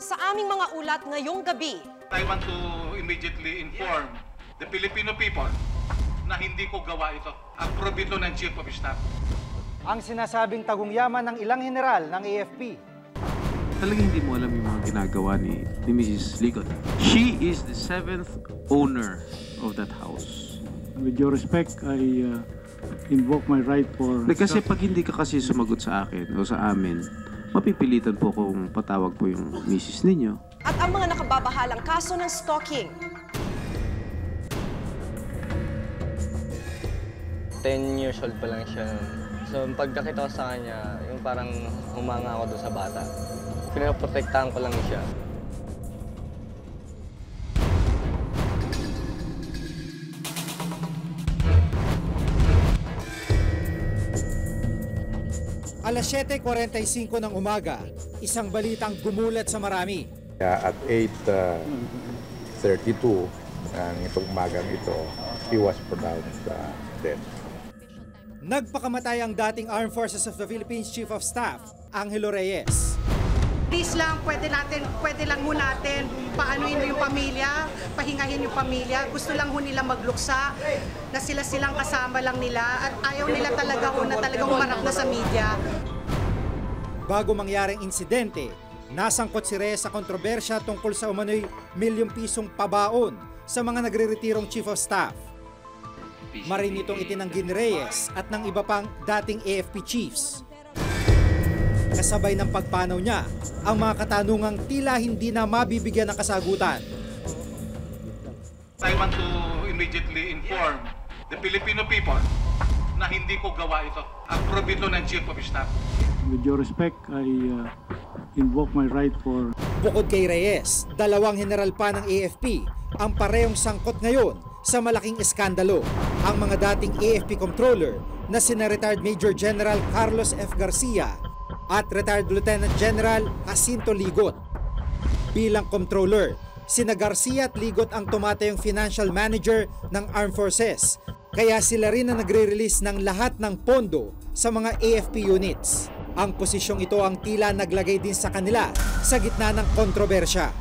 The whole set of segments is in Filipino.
sa aming mga ulat ngayong gabi. I want to immediately inform the Filipino people na hindi ko gawa ito. Approve ito ng Chief of Staff. Ang sinasabing tagungyaman ng ilang general ng AFP. Talagang hindi mo alam yung mga ginagawa ni Mrs. Ligot. She is the 7th owner of that house. With your respect, I invoke my right for... Kasi pag hindi ka kasi sumagot sa akin o sa amin, mapipilitan po kung patawag po yung misis ninyo. At ang mga nakababahalang kaso ng stalking. 10 years old pa lang siya. So pagkakita ko sa kanya, yung parang humanga ako doon sa bata. Pinaprotektahan ko lang siya. Alas 7:45 ng umaga, isang balitang gumulat sa marami. At 8:32 ng itong umagang ito, he was pronounced dead. Nagpakamatay ang dating Armed Forces of the Philippines Chief of Staff, Angelo Reyes. Please lang, pwede lang ho natin paanoin yung pamilya, pahingahin yung pamilya. Gusto lang ho nila magluksa, na silang kasama lang nila at ayaw nila talaga ho na talagang umarap na sa media. Bago mangyaring insidente, nasangkot si Reyes sa kontrobersya tungkol sa umano'y milyong-pisong pabaon sa mga nagre-retirong Chief of Staff. Marin itong itinanggi ni Reyes at ng iba pang dating AFP chiefs. Kasabay ng pagpanaw niya, ang mga katanungang tila hindi na mabibigyan ng kasagutan. I want to immediately inform the Filipino people na hindi ko gawa ito. Approve ito ng Chief of Staff. With your respect, I invoke my right for... Bukod kay Reyes, dalawang general pa ng AFP ang parehong sangkot ngayon sa malaking eskandalo. Ang mga dating AFP controller na sina retired Major General Carlos F. Garcia at retired Lieutenant General Jacinto Ligot. Bilang controller, sina Garcia at Ligot ang tumatayong financial manager ng Armed Forces. Kaya sila rin ang nagre-release ng lahat ng pondo sa mga AFP units. Ang posisyong ito ang tila naglagay din sa kanila sa gitna ng kontrobersya.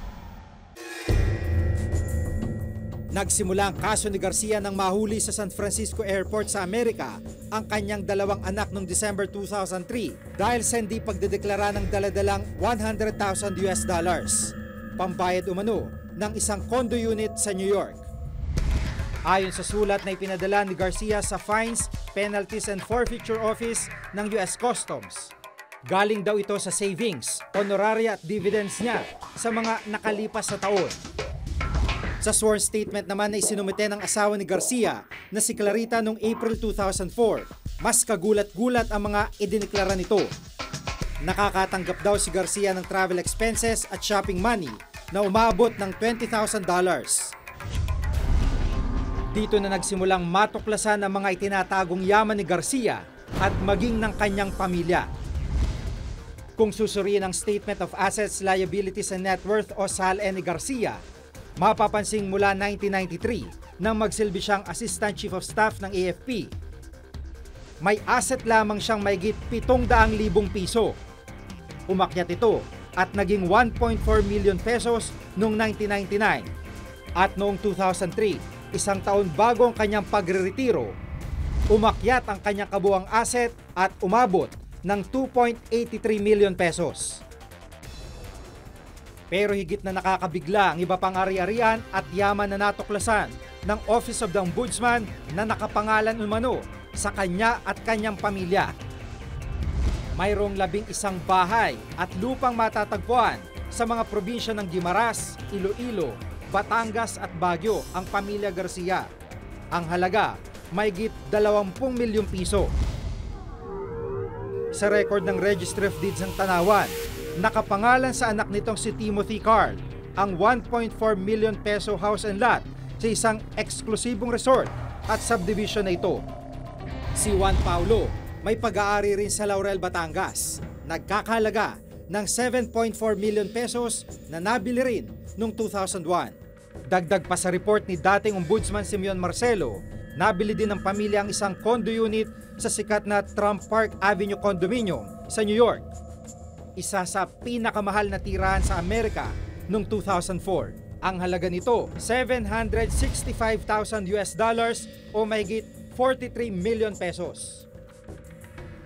Nagsimula ang kaso ni Garcia nang mahuli sa San Francisco Airport sa Amerika ang kanyang dalawang anak noong December 2003 dahil sa hindi pagdedeklara ng daladalang $100,000 pambayad umano ng isang condo unit sa New York. Ayon sa sulat na ipinadala ni Garcia sa Fines, Penalties and Forfeiture Office ng US Customs, galing daw ito sa savings, honoraria at dividends niya sa mga nakalipas na taon. Sa sworn statement naman na isinumite ng asawa ni Garcia na si Clarita noong April 2004, mas kagulat-gulat ang mga idineklara nito. Nakakatanggap daw si Garcia ng travel expenses at shopping money na umabot ng $20,000. Dito na nagsimulang matuklasan ang mga itinatagong yaman ni Garcia at maging ng kanyang pamilya. Kung susuriin ang Statement of Assets, Liabilities and Net Worth o SALE ni Garcia, mapapansing mula 1993 nang magsilbi siyang Assistant Chief of Staff ng AFP, may asset lamang siyang mahigit 700,000 piso. Umakyat ito at naging 1.4 million pesos noong 1999. At noong 2003, isang taon bago ang kanyang pagre-retiro, umakyat ang kanyang kabuuang asset at umabot ng 2.83 million pesos. Pero higit na nakakabigla ang iba pang ari-arian at yaman na natuklasan ng Office of the Ombudsman na nakapangalan umano sa kanya at kanyang pamilya. Mayroong 11 bahay at lupang matatagpuan sa mga probinsya ng Guimaras, Iloilo, Batangas at Baguio ang pamilya Garcia. Ang halaga, mahigit 20 milyong piso. Sa record ng Registry of Deeds ng Tanawan, nakapangalan sa anak nitong si Timothy Carl ang 1.4 million peso house and lot sa isang eksklusibong resort at subdivision na ito. Si Juan Paulo may pag-aari rin sa Laurel, Batangas, nagkakahalaga ng 7.4 million pesos na nabili rin noong 2001. Dagdag pa sa report ni dating Ombudsman Simeon Marcelo, nabili din ng pamilya ang isang condo unit sa sikat na Trump Park Avenue Condominium sa New York. isa sa pinakamahal na tirahan sa Amerika noong 2004. Ang halaga nito, $765,000 o mahigit 43 million pesos.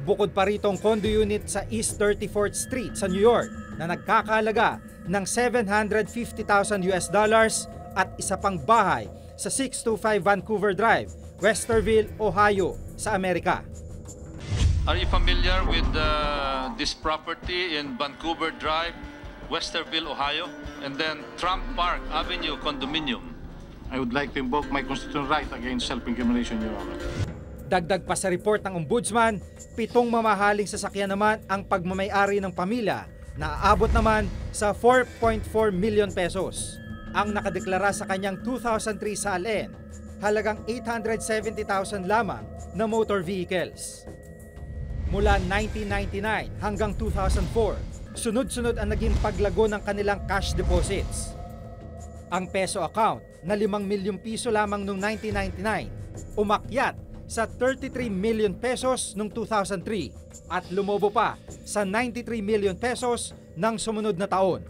Bukod pa rito ang condo unit sa East 34th Street sa New York na nagkakahalaga ng $750,000 at isa pang bahay sa 625 Vancouver Drive, Westerville, Ohio sa Amerika. Are you familiar with this property in Vancouver Drive, Westerville, Ohio? And then Trump Park Avenue Condominium. I would like to invoke my constitutional right against self-incrimination, Your Honor. Dagdag pa sa report ng Ombudsman, 7 mamahaling sasakyan naman ang pagmamay-ari ng pamilya na aabot naman sa 4.4 million pesos. Ang nakadeklara sa kanyang 2003 SALN, halagang 870,000 lamang na motor vehicles. Mula 1999 hanggang 2004, sunod-sunod ang naging paglago ng kanilang cash deposits. Ang peso account na 5 milyong piso lamang noong 1999, umakyat sa 33 million pesos noong 2003 at lumobo pa sa 93 million pesos ng sumunod na taon.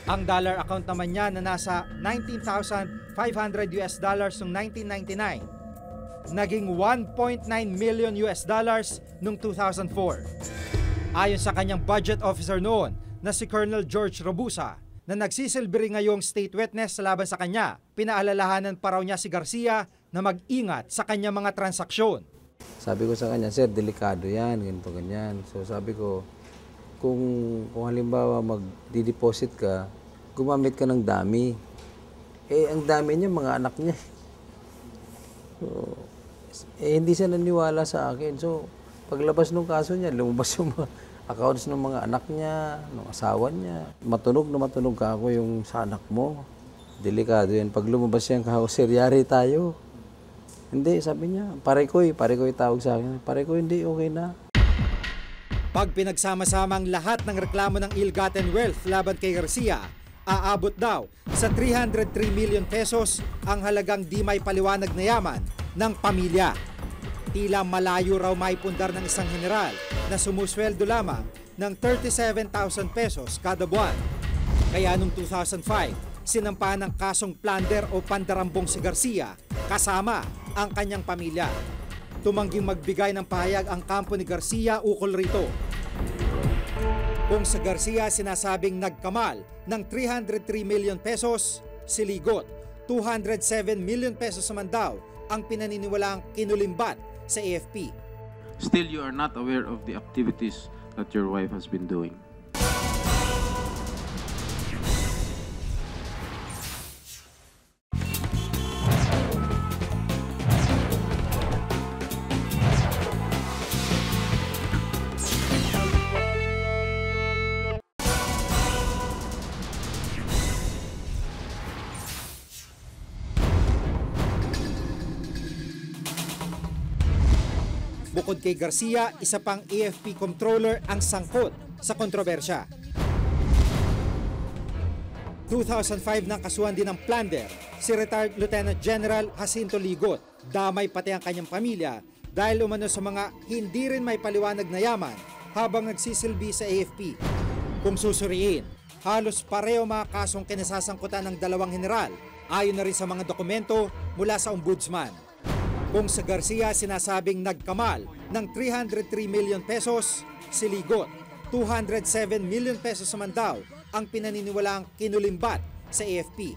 Ang dollar account naman niya na nasa $19,500 noong 1999, naging $1.9 million noong 2004. Ayon sa kanyang budget officer noon na si Colonel George Robusa, na nagsisilbi ngayong state witness laban sa kanya, pinaalalahanan pa raw niya si Garcia na mag-ingat sa kanyang mga transaksyon. Sabi ko sa kanya, sir, delikado yan, ganito, ganyan. So sabi ko, kung halimbawa mag-deposit ka, gumamit ka ng dummy. Ang dami niya, mga anak niya. So, hindi siya naniwala sa akin. So, paglabas ng kaso niya, lumabas yung mga accounts ng mga anak niya, ng asawa niya. Matunog na matunog ka ako yung sa anak mo. Delikado yan. Pag lumabas yan, sir, yari tayo. Hindi, sabi niya, Parekoy tawag sa akin. Parekoy, hindi, okay na. Pag pinagsama-samang lahat ng reklamo ng ill-gotten wealth laban kay Garcia, aabot daw sa 303 million pesos ang halagang di may paliwanag na yaman ng pamilya. Tila malayo raw maipundar ng isang general na sumusweldo lamang ng 37,000 pesos kada buwan. Kaya noong 2005, sinampahan ng kasong plunder o pandarambong si Garcia kasama ang kanyang pamilya. Tumangging magbigay ng pahayag ang kampo ni Garcia ukol rito. Kung sa Garcia sinasabing nagkamal ng 303 million pesos, si Ligot, 207 million pesos naman daw ang pinaniniwalaang kinulimbat sa AFP. Still, you are not aware of the activities that your wife has been doing. Bukod kay Garcia, isa pang AFP controller ang sangkot sa kontrobersya. 2005 nang kasuhan din ng plunder si retired Lieutenant General Jacinto Ligot. Damay pati ang kanyang pamilya dahil umano sa mga hindi rin may paliwanag na yaman habang nagsisilbi sa AFP. Kung susuriin, halos pareho mga kasong kinasasangkutan ng dalawang general ayon na rin sa mga dokumento mula sa Ombudsman. Kung sa Garcia sinasabing nagkamal ng 303 million pesos, si Ligot, 207 million pesos naman daw ang pinaniniwalaang kinulimbat sa AFP.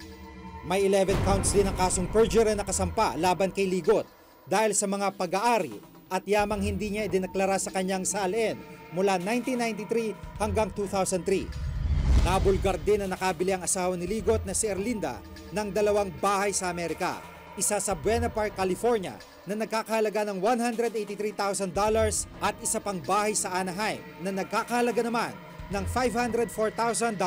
May 11 counts din ang kasong perjury na kasampa laban kay Ligot dahil sa mga pag-aari at yamang hindi niya idineklara sa kanyang SALN mula 1993 hanggang 2003. Nabulgar din na nakabili ang asawa ni Ligot na si Erlinda ng 2 bahay sa Amerika. Isa sa Buena Park, California na nagkakahalaga ng $183,000 at isa pang bahay sa Anaheim na nagkakahalaga naman ng $504,000.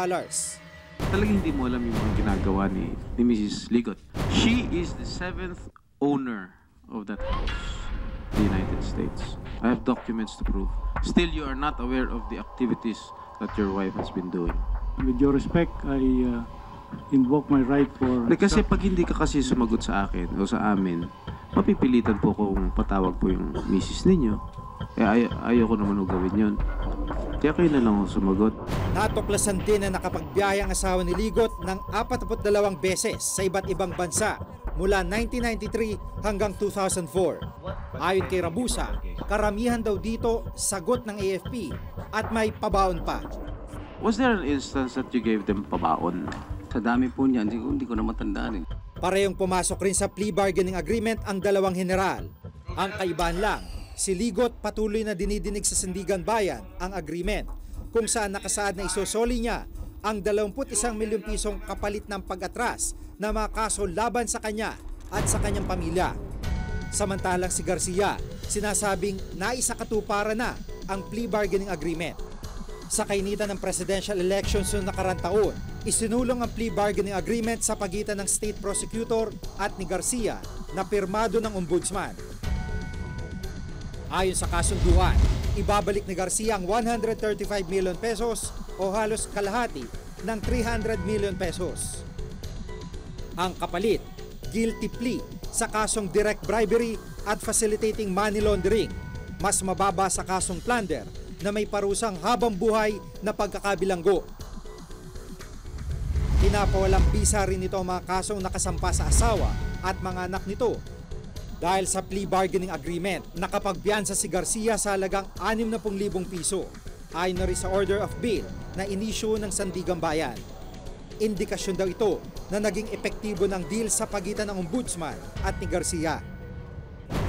Talagang hindi mo alam yung mga ginagawa ni Mrs. Ligot. She is the 7th owner of that house, the United States. I have documents to prove. Still, you are not aware of the activities that your wife has been doing. With your respect, I invoke my right for... Kasi pag hindi ka kasi sumagot sa akin o sa amin, mapipilitan po kung patawag po yung misis ninyo Ayoko naman gawin yun. Kaya kayo na lang ako sumagot. Natuklasan din na nakapagbiyahe ang asawa ni Ligot ng 42 beses sa iba't ibang bansa mula 1993 hanggang 2004. Ayon kay Rabusa, karamihan daw dito sagot ng AFP at may pabaon pa. Was there an instance that you gave them pabaon? Sa dami po niyan, hindi ko na matandaan. Parehong pumasok rin sa plea bargaining agreement ang dalawang general. Ang kaibahan lang, si Ligot patuloy na dinidinig sa Sandigan Bayan ang agreement kung saan nakasaad na isosoli niya ang 21 milyong pisong kapalit ng pag-atras na mga kaso laban sa kanya at sa kanyang pamilya. Samantalang si Garcia, sinasabing naisakatuparan na ang plea bargaining agreement. Sa kainitan ng presidential elections noong nakarang taon, isinulong ang plea bargaining agreement sa pagitan ng state prosecutor at ni Garcia na pirmado ng ombudsman. Ayon sa kasunduan, ibabalik ni Garcia ang 135 million pesos o halos kalahati ng 300 million pesos. Ang kapalit, guilty plea sa kasong direct bribery at facilitating money laundering, mas mababa sa kasong plunder na may parusang habang buhay na pagkakabilanggo. Pinapawalang bisa rin ito ang mga kasong nakasampa sa asawa at mga anak nito. Dahil sa plea bargaining agreement, nakapagpiyansa si Garcia sa halagang 60,000 piso. Ayon na rin sa order of bail na inisyu ng Sandigan Bayan. Indikasyon daw ito na naging epektibo ng deal sa pagitan ng ombudsman at ni Garcia.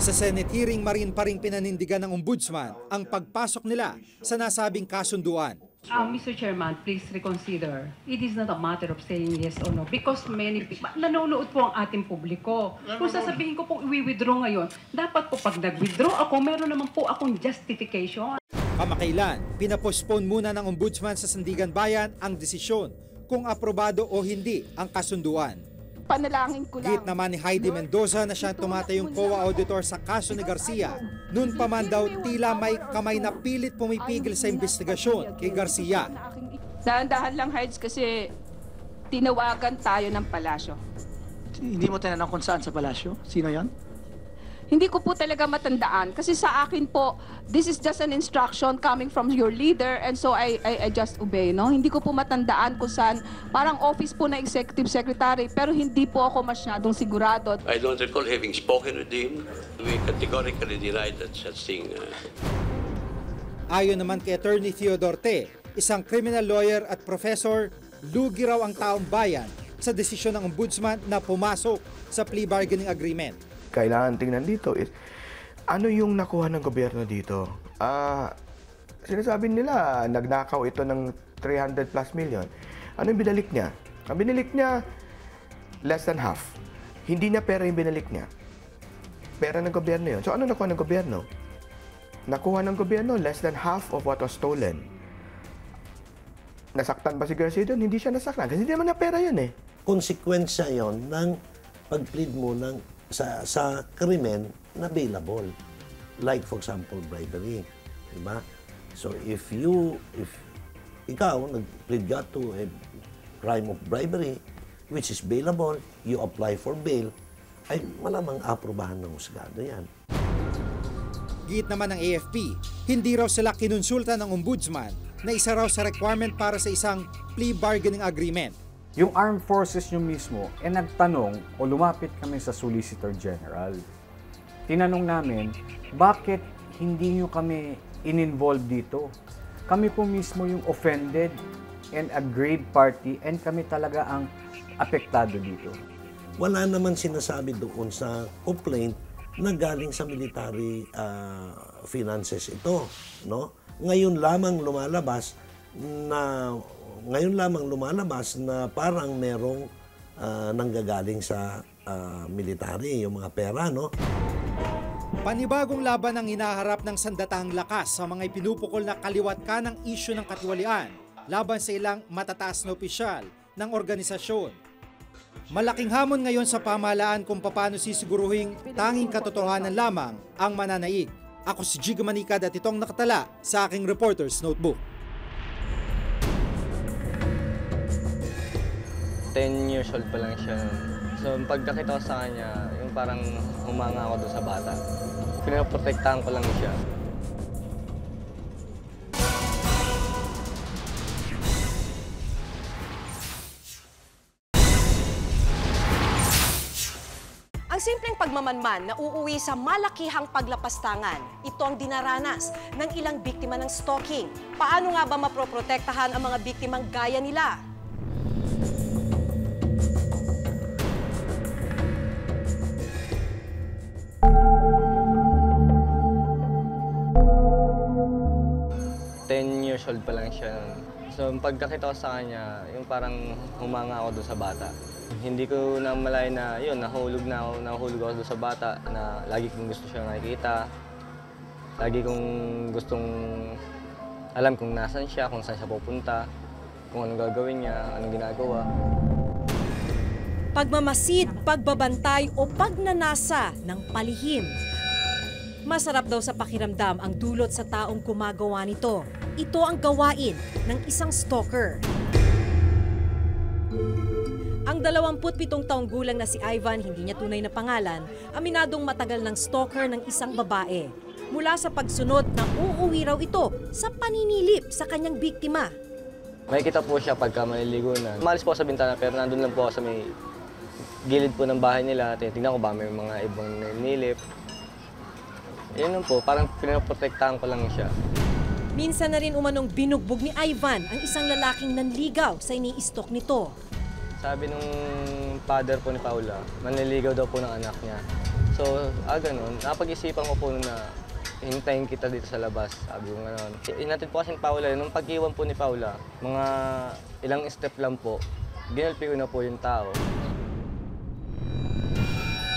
Sa Senate hearing, marin pa ring pinanindigan ng ombudsman ang pagpasok nila sa nasabing kasunduan. Mr. Chairman, please reconsider. It is not a matter of saying yes or no because many people, nanonood po ang ating publiko. Kung sasabihin ko pong i-withdraw ngayon, dapat po pag nag-withdraw ako, meron naman po akong justification. Kamakailan, pinapostpone muna ng ombudsman sa Sandigan Bayan ang desisyon kung aprobado o hindi ang kasunduan. Panalangin ko lang. Git naman ni Heidi Mendoza na siyang tumatayong COA auditor sa kaso ni Garcia. Noon pa man daw tila may kamay na pilit pumipigil sa investigasyon kay Garcia. Dahan-dahan lang, Heids, kasi tinawagan tayo ng palasyo. Hindi mo tinanong kung saan sa palasyo? Sino yan? Hindi ko po talaga matandaan kasi sa akin po, this is just an instruction coming from your leader and so I just obey, no? Hindi ko po matandaan kung saan, parang office po na executive secretary pero hindi po ako masyadong sigurado. I don't recall having spoken with him. We categorically denied that such thing. Ayon naman kay Attorney Theodore Te, isang criminal lawyer at professor, lugi raw ang taong bayan sa desisyon ng ombudsman na pumasok sa plea bargaining agreement. Kailangan tingnan dito is ano yung nakuha ng gobyerno dito. Sinasabi nila nagnakaw ito ng 300 plus million. Ano yung binalik niya? Ang binalik niya less than half. Hindi niya pera yung binalik niya. Pera ng gobyerno yun. So ano nakuha ng gobyerno? Nakuha ng gobyerno less than half of what was stolen. Nasaktan ba si Garcia doon? Hindi siya nasaktan. Kasi hindi naman na pera yun eh. Konsekwensya yon ng pag-plead mo ng sa krimen na bailable. Like, for example, bribery. Diba? So, if ikaw nag-plead ka to a crime of bribery, which is bailable, you apply for bail, ay malamang aprobahan ng husgado yan. Giit naman ng AFP, hindi raw sila kinonsulta ng ombudsman na isa raw sa requirement para sa isang plea bargaining agreement. Yung armed forces nyo mismo, nagtanong o lumapit kami sa Solicitor General. Tinanong namin, bakit hindi nyo kami in-involve dito? Kami po mismo yung offended and aggrieved party and kami talaga ang apektado dito. Wala naman sinasabi doon sa complaint na galing sa military finances ito. No? Ngayon lamang lumalabas na parang merong nanggagaling sa military, yung mga pera, no? Panibagong laban ang hinaharap ng sandatahang lakas sa mga ipinupukol na kaliwat ka ng isyu ng katiwalian laban sa ilang matataas na opisyal ng organisasyon. Malaking hamon ngayon sa pamahalaan kung paano sisiguruhin tanging katotohanan lamang ang mananaig. Ako si Jigo Manicad at itong nakatala sa aking Reporter's Notebook. 10 years old pa lang siya. So, pagkakita ko sa kanya, yung parang humanga ako doon sa bata. Pinaprotektahan ko lang siya. simpleng pagmamanman na uuwi sa malakihang paglapastangan, ito ang dinaranas ng ilang biktima ng stalking. Paano nga ba maproprotektahan ang mga biktimang gaya nila? Years old pa lang siya nun. So, pagkakita ko sa kanya, yung parang humanga ako doon sa bata. Hindi ko namalay na, yun, nahulog ako doon sa bata na lagi kong gusto siya nakikita. Lagi kong gustong alam kung nasan siya, kung saan siya pupunta, kung anong gagawin niya, anong ginagawa. Pagmamasid, pagbabantay o pagnanasa ng palihim. Masarap daw sa pakiramdam ang dulot sa taong gumagawa nito. Ito ang gawain ng isang stalker. Ang 27 taong gulang na si Ivan, hindi niya tunay na pangalan, aminadong matagal ng stalker ng isang babae. Mula sa pagsunod na uuwi raw ito sa paninilip sa kanyang biktima. Makikita po siya pagka maliligo na. Umalis po sa bintana pero nandun lang po ako sa may gilid po ng bahay nila. Tingnan ko ba may mga ibang naninilip. Yun lang po, parang pinaprotektahan ko lang siya. Minsan na rin umanong binugbog ni Ivan ang isang lalaking nanligaw sa ini-stalk nito. Sabi nung father po ni Paula, manliligaw daw po ng anak niya. So, ganun. Napag-isipan ko po na hintayin kita dito sa labas. Sabi ko gano'n. Hinatid po kasi ni Paula, nung pag-iwan po ni Paula, mga ilang step lang po, ginalpi ko na po yung tao.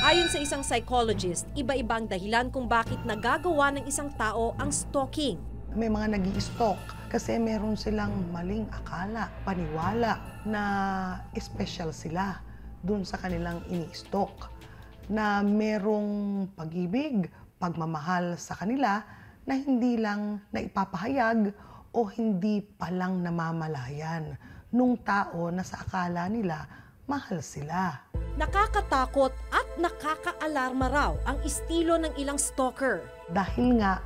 Ayon sa isang psychologist, iba-iba ang dahilan kung bakit nagagawa ng isang tao ang stalking. May mga nag-i-stalk kasi meron silang maling akala, paniwala na special sila dun sa kanilang ini-stalk. Na merong pag-ibig, pagmamahal sa kanila na hindi lang naipapahayag o hindi palang namamalayan nung tao na sa akala nila mahal sila. Nakakatakot at nakakaalarma raw ang estilo ng ilang stalker. Dahil nga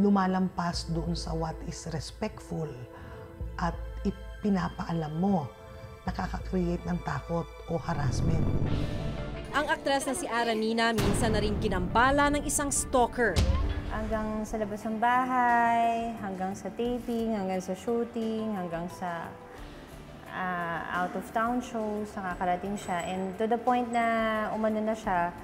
lumalampas doon sa what is respectful at ipinapaalam mo, nakaka-create ng takot o harassment. Ang aktres na si Aranina minsan na rin ginambala ng isang stalker. Hanggang sa labas ng bahay, hanggang sa taping, hanggang sa shooting, hanggang sa out-of-town shows, nakakarating siya. And to the point na umano na siya,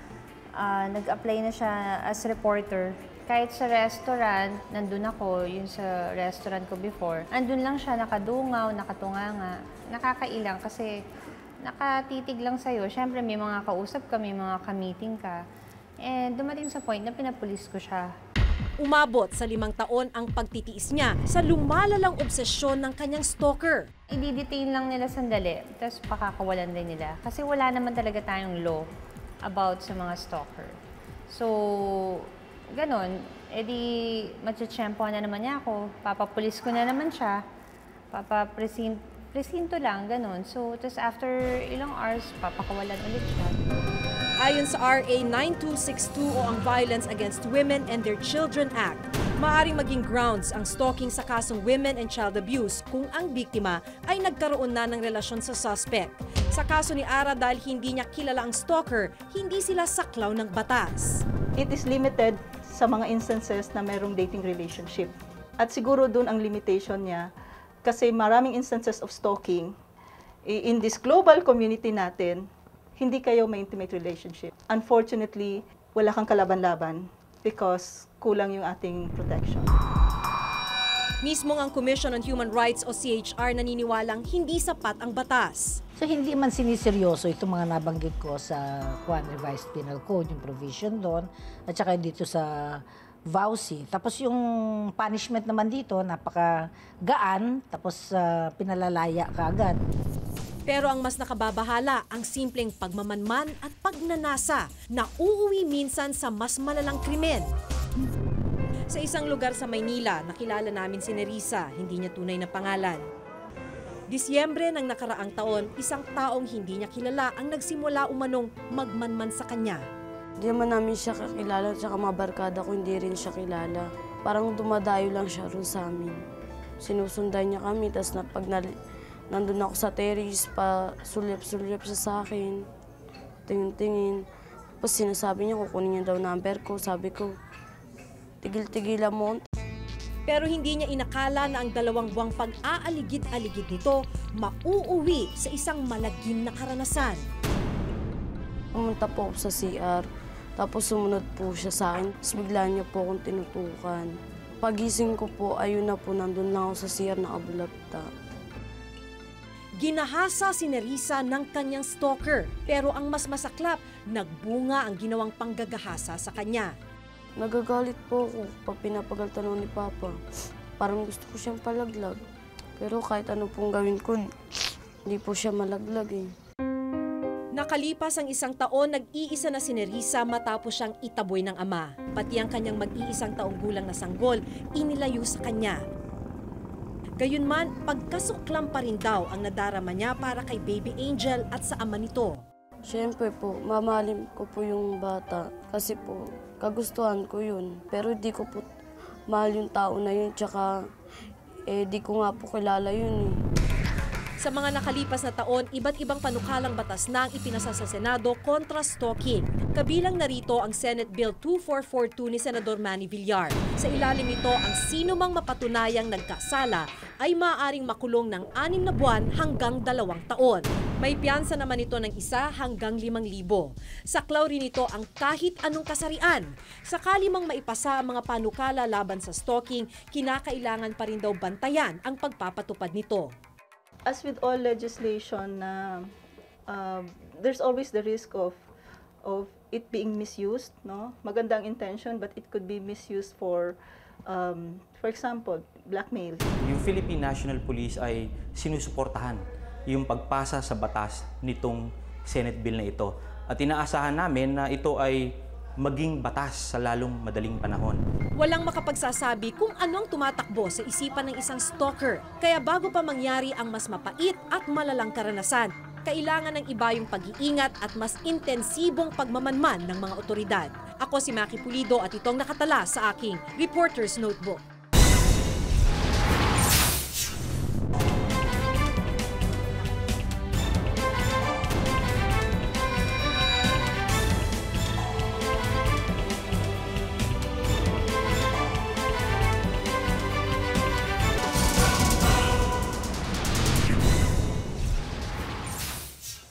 nag-apply na siya as reporter. Kahit sa restaurant, nandun ako, yun sa restaurant ko before, andun lang siya, nakadungaw, nakatunganga. Nakakailang kasi nakatitig lang sa'yo. Siyempre, may mga kausap ka, may mga ka-meeting ka. And dumating sa point na pinapulis ko siya. Umabot sa 5 taon ang pagtitiis niya sa lumalalang obsesyon ng kanyang stalker. I-detain lang nila sandali, tapos pakakawalan din nila. Kasi wala naman talaga tayong law about sa mga stalker. So, ganon, edi matsyatsyempohan na naman niya ako, papapulis ko na naman siya, papapresinto lang, ganon. So, tapos after ilang hours, papakawalan ulit siya. Ayon sa RA 9262 o ang Violence Against Women and Their Children Act, maaaring maging grounds ang stalking sa kasong women and child abuse kung ang biktima ay nagkaroon na ng relasyon sa suspect. Sa kaso ni Ara, dahil hindi niya kilala ang stalker, hindi sila saklaw ng batas. It is limited sa mga instances na mayroong dating relationship. At siguro doon ang limitation niya kasi maraming instances of stalking in this global community natin, hindi kayo may intimate relationship. Unfortunately, wala kang kalaban-laban because kulang yung ating protection. Mismong ang Commission on Human Rights o CHR naniniwalang hindi sapat ang batas. So hindi man siniseryoso itong mga nabanggit ko sa Revised Penal Code, yung provision doon, at saka dito sa VAUSI. Tapos yung punishment naman dito, napaka-gaan, tapos pinalalaya kaagad. Pero ang mas nakababahala, ang simpleng pagmamanman at pagnanasa na uuwi minsan sa mas malalang krimen. Sa isang lugar sa Maynila, nakilala namin si Nerissa, hindi niya tunay na pangalan. Disyembre ng nakaraang taon, isang taong hindi niya kilala ang nagsimula umanong magmanman sa kanya. Hindi naman namin siya kakilala, tsaka mga barkada ko hindi rin siya kilala. Parang dumadayo lang siya rin sa amin. Sinusundan niya kami, tapos pag nandun ako sa terrace, pa sulyap-sulyap siya sa akin, tingin-tingin. Tapos sinasabi niya, kukunin niya daw number ko. Sabi ko, tigil-tigilan mo. Pero hindi niya inakala na ang 2 buwang pag-aaligid-aligid nito mauuwi sa isang malagim na karanasan. Pumunta po ako sa CR, tapos sumunod po siya sa akin. Tapos bigla niya po akong tinutukan. Pagising ko po, ayun na po, nandun lang ako sa CR nakabulagta. Ginahasa si Nerissa ng kanyang stalker, pero ang mas masaklap, nagbunga ang ginawang panggagahasa sa kanya. Nagagalit po ako pag pinapagaltan ni Papa. Parang gusto ko siyang palaglag. Pero kahit ano pong gawin ko, hindi po siya malaglag eh. Nakalipas ang 1 taon, nag-iisa na si Nerissa matapos siyang itaboy ng ama. Pati ang kanyang mag-iisang taong gulang na sanggol, inilayo sa kanya. Gayunman, pagkasuklam pa rin daw ang nadarama niya para kay Baby Angel at sa ama nito. Siyempre po, mamahalin ko po yung bata kasi po kagustuhan ko yun. Pero di ko po mahal yung tao na yun, tsaka di ko nga po kilala yun eh. Sa mga nakalipas na taon, iba't ibang panukalang batas na ang ipinasa sa Senado kontra stalking. Kabilang narito ang Senate Bill 2442 ni Senador Manny Villar. Sa ilalim nito, ang sino mang mapatunayang nagkasala ay maaaring makulong ng 6 na buwan hanggang 2 taon. May piyansa naman ito ng 1 hanggang 5,000. Saklaw rin ito ang kahit anong kasarian. Sakali mang maipasa ang mga panukala laban sa stalking, kinakailangan pa rin daw bantayan ang pagpapatupad nito. As with all legislation, there's always the risk of it being misused. No, magandang intention, but it could be misused for example, blackmail. Yung Philippine National Police ay sinusuportahan yung pagpasa sa batas nitong Senate Bill na ito. At inaasahan namin na ito ay maging batas sa lalong madaling panahon. Walang makapagsasabi kung anong tumatakbo sa isipan ng isang stalker. Kaya bago pa mangyari ang mas mapait at malalang karanasan, kailangan ng iba yung pag-iingat at mas intensibong pagmamanman ng mga otoridad. Ako si Maki Pulido at itong nakatala sa aking Reporter's Notebook.